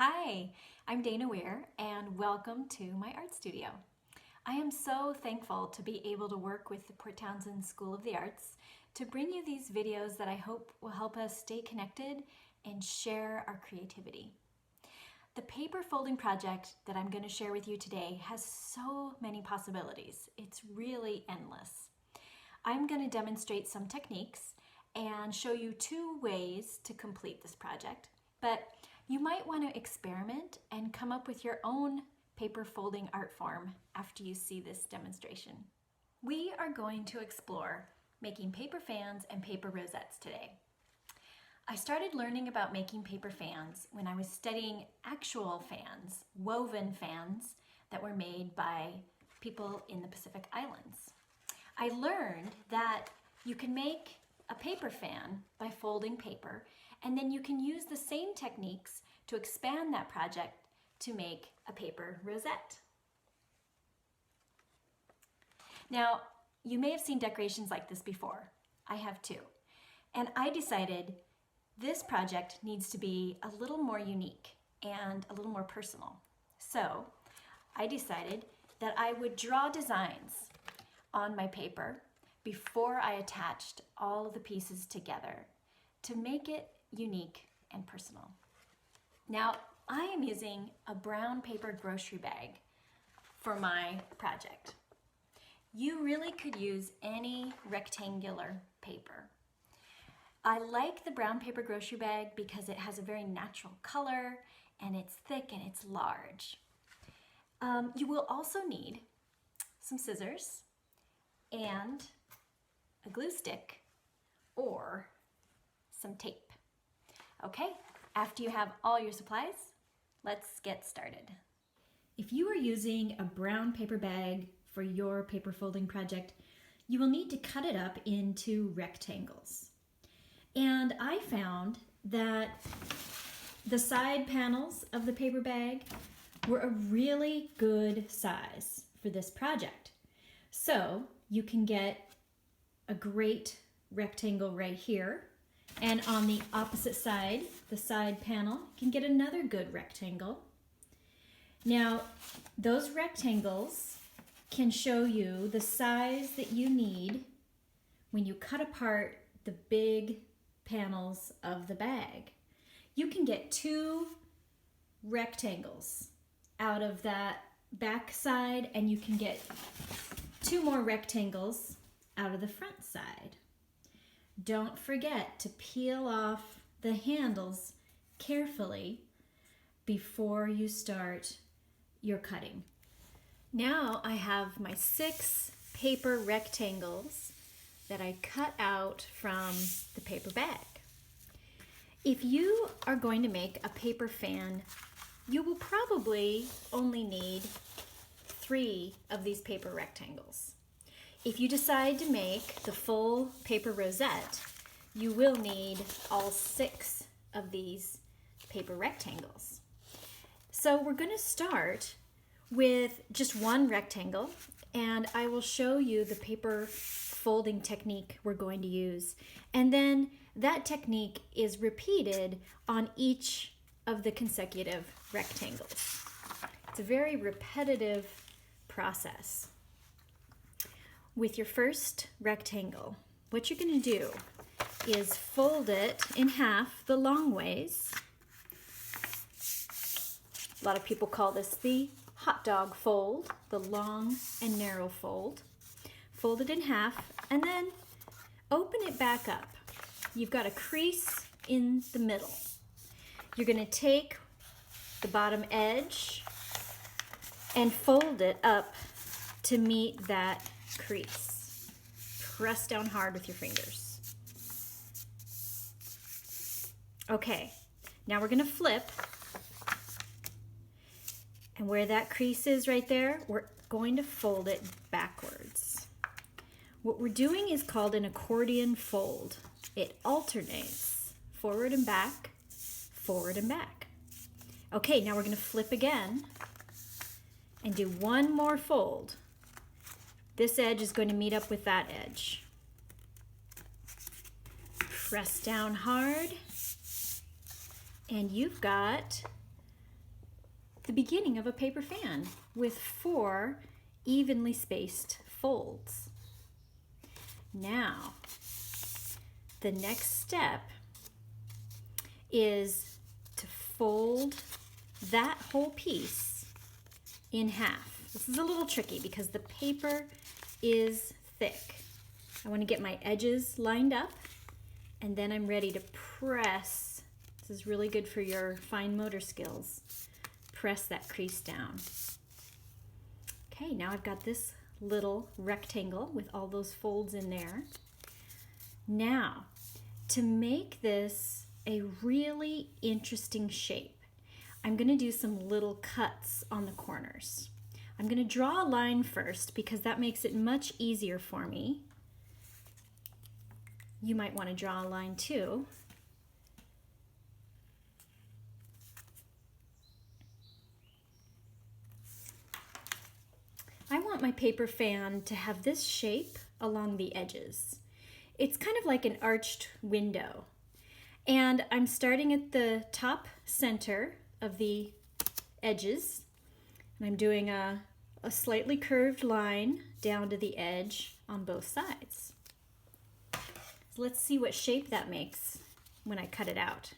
Hi, I'm Dana Weir and welcome to my art studio. I am so thankful to be able to work with the Townsend School of the Arts to bring you these videos that I hope will help us stay connected and share our creativity. The paper folding project that I'm going to share with you today has so many possibilities. It's really endless. I'm going to demonstrate some techniques and show you two ways to complete this project, but you might want to experiment and come up with your own paper folding art form after you see this demonstration. We are going to explore making paper fans and paper rosettes today. I started learning about making paper fans when I was studying actual fans, woven fans that were made by people in the Pacific Islands. I learned that you can make a paper fan by folding paper, and then you can use the same techniques to expand that project to make a paper rosette. Now, you may have seen decorations like this before. I have too. And I decided this project needs to be a little more unique and a little more personal. So I decided that I would draw designs on my paper before I attached all of the pieces together to make it unique and personal. Now, I am using a brown paper grocery bag for my project. You really could use any rectangular paper. I like the brown paper grocery bag because it has a very natural color and it's thick and it's large. You will also need some scissors and a glue stick or some tape. Okay, after you have all your supplies, let's get started. If you are using a brown paper bag for your paper folding project, you will need to cut it up into rectangles. And I found that the side panels of the paper bag were a really good size for this project. So you can get a great rectangle right here, and on the opposite side, the side panel, you can get another good rectangle. Now, those rectangles can show you the size that you need when you cut apart the big panels of the bag. You can get two rectangles out of that back side, and you can get two more rectangles out of the front side. Don't forget to peel off the handles carefully before you start your cutting. Now I have my 6 paper rectangles that I cut out from the paper bag. If you are going to make a paper fan, you will probably only need 3 of these paper rectangles. If you decide to make the full paper rosette, you will need all 6 of these paper rectangles. So we're going to start with just one rectangle, and I will show you the paper folding technique we're going to use. And then that technique is repeated on each of the consecutive rectangles. It's a very repetitive process. With your first rectangle, what you're going to do is fold it in half the long ways. A lot of people call this the hot dog fold, the long and narrow fold. Fold it in half and then open it back up. You've got a crease in the middle. You're going to take the bottom edge and fold it up to meet that crease. Press down hard with your fingers. Okay, now we're going to flip. And where that crease is right there, we're going to fold it backwards. What we're doing is called an accordion fold. It alternates forward and back, forward and back. Okay, now we're going to flip again and do one more fold. This edge is going to meet up with that edge. Press down hard, and you've got the beginning of a paper fan with 4 evenly spaced folds. Now, the next step is to fold that whole piece in half. This is a little tricky because the paper is thick. I want to get my edges lined up, and then I'm ready to press. This is really good for your fine motor skills. Press that crease down. Okay, now I've got this little rectangle with all those folds in there. Now, to make this a really interesting shape, I'm going to do some little cuts on the corners. I'm going to draw a line first because that makes it much easier for me. You might want to draw a line too. I want my paper fan to have this shape along the edges. It's kind of like an arched window. And I'm starting at the top center of the edges. And I'm doing a slightly curved line down to the edge on both sides. So let's see what shape that makes when I cut it out.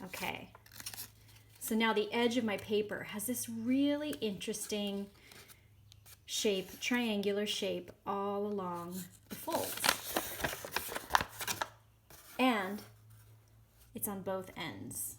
Okay, so now the edge of my paper has this really interesting shape, triangular shape all along the folds. And it's on both ends.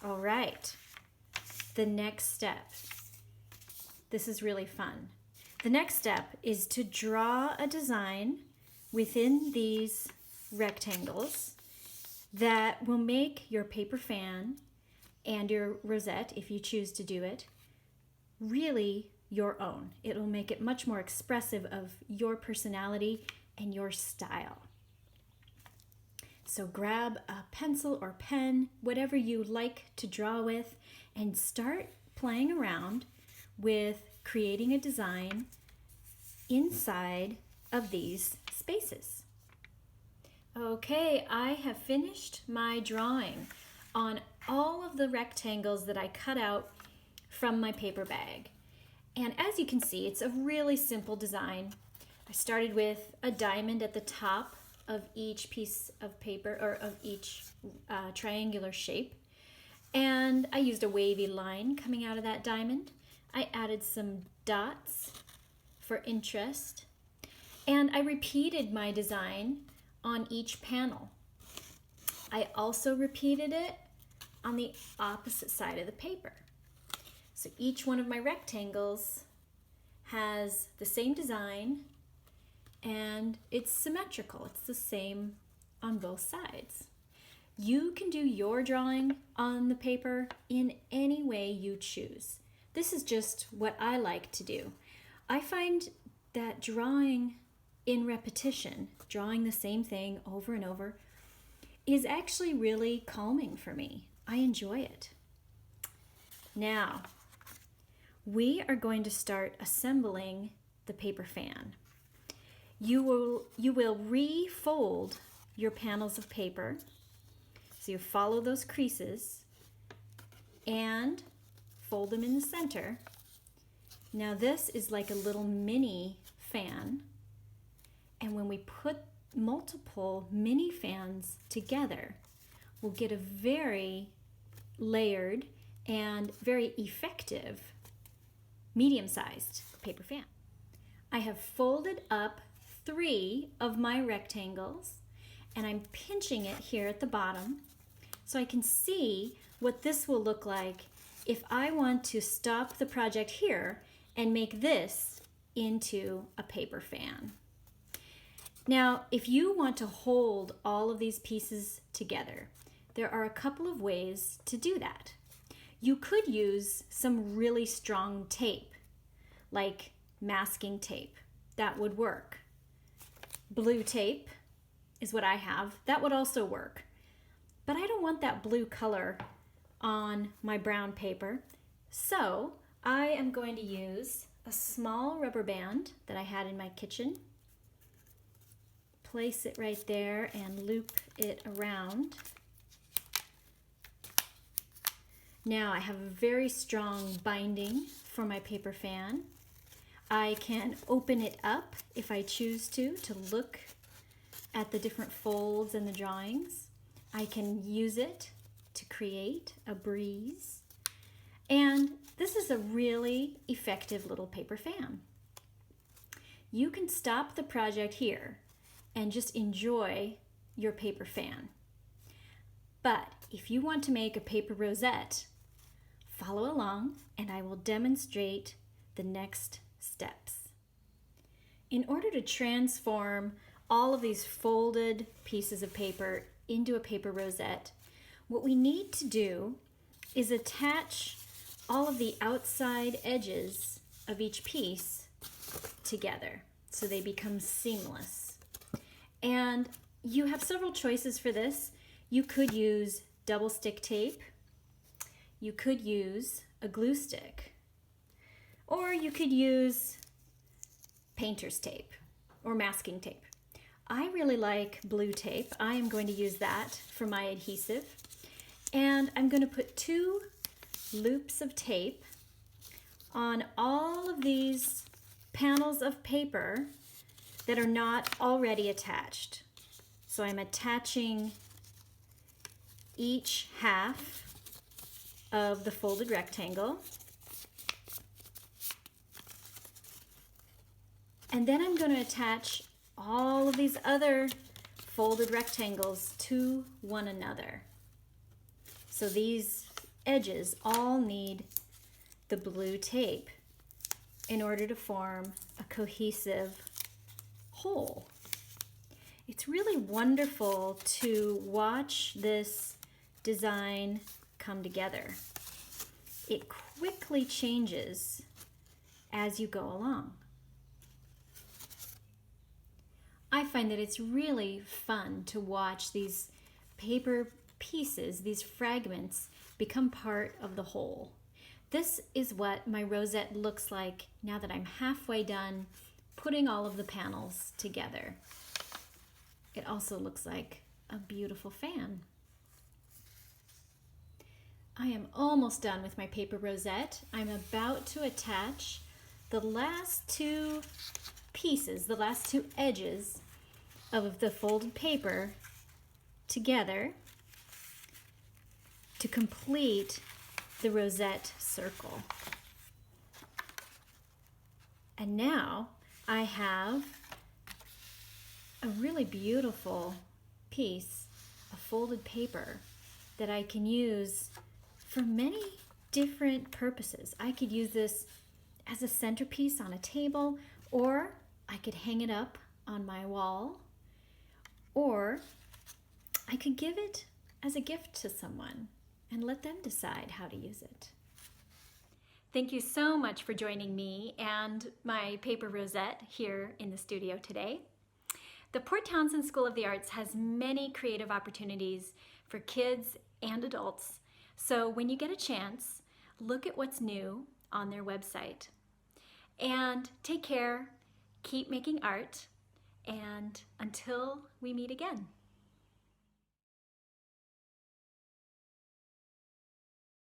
All right, the next step. This is really fun. The next step is to draw a design within these rectangles that will make your paper fan and your rosette, if you choose to do it, really your own. It will make it much more expressive of your personality and your style. So grab a pencil or pen, whatever you like to draw with, and start playing around with creating a design inside of these spaces. Okay, I have finished my drawing on all of the rectangles that I cut out from my paper bag. And as you can see, it's a really simple design. I started with a diamond at the top of each piece of paper, or of each triangular shape. And I used a wavy line coming out of that diamond. I added some dots for interest. And I repeated my design on each panel. I also repeated it on the opposite side of the paper. So each one of my rectangles has the same design and it's symmetrical. It's the same on both sides. You can do your drawing on the paper in any way you choose. This is just what I like to do. I find that drawing in repetition, drawing the same thing over and over, is actually really calming for me. I enjoy it. Now, we are going to start assembling the paper fan. You will refold your panels of paper. So you follow those creases and fold them in the center. Now this is like a little mini fan. And when we put multiple mini fans together, we'll get a very layered and very effective medium-sized paper fan. I have folded up 3 of my rectangles and I'm pinching it here at the bottom so I can see what this will look like if I want to stop the project here and make this into a paper fan. Now, if you want to hold all of these pieces together, there are a couple of ways to do that. You could use some really strong tape, like masking tape. That would work. Blue tape is what I have. That would also work. But I don't want that blue color on my brown paper, so I am going to use a small rubber band that I had in my kitchen. Place it right there and loop it around. Now I have a very strong binding for my paper fan. I can open it up if I choose to look at the different folds and the drawings. I can use it to create a breeze. And this is a really effective little paper fan. You can stop the project here and just enjoy your paper fan. But if you want to make a paper rosette, follow along and I will demonstrate the next steps. In order to transform all of these folded pieces of paper into a paper rosette, what we need to do is attach all of the outside edges of each piece together so they become seamless. And you have several choices for this. You could use double stick tape, you could use a glue stick, or you could use painter's tape or masking tape. I really like blue tape. I am going to use that for my adhesive. And I'm going to put 2 loops of tape on all of these panels of paper that are not already attached. So I'm attaching each half of the folded rectangle. And then I'm going to attach all of these other folded rectangles to one another. So these edges all need the blue tape in order to form a cohesive whole. It's really wonderful to watch this design come together. It quickly changes as you go along. I find that it's really fun to watch these paper pieces, these fragments, become part of the whole. This is what my rosette looks like now that I'm halfway done putting all of the panels together. It also looks like a beautiful fan. I am almost done with my paper rosette. I'm about to attach the last 2 pieces, the last 2 edges of the folded paper together to complete the rosette circle. And now I have a really beautiful piece of folded paper that I can use for many different purposes. I could use this as a centerpiece on a table, or I could hang it up on my wall, or I could give it as a gift to someone and let them decide how to use it. Thank you so much for joining me and my paper rosette here in the studio today. The Port Townsend School of the Arts has many creative opportunities for kids and adults, so when you get a chance, look at what's new on their website. And take care, keep making art, and until we meet again.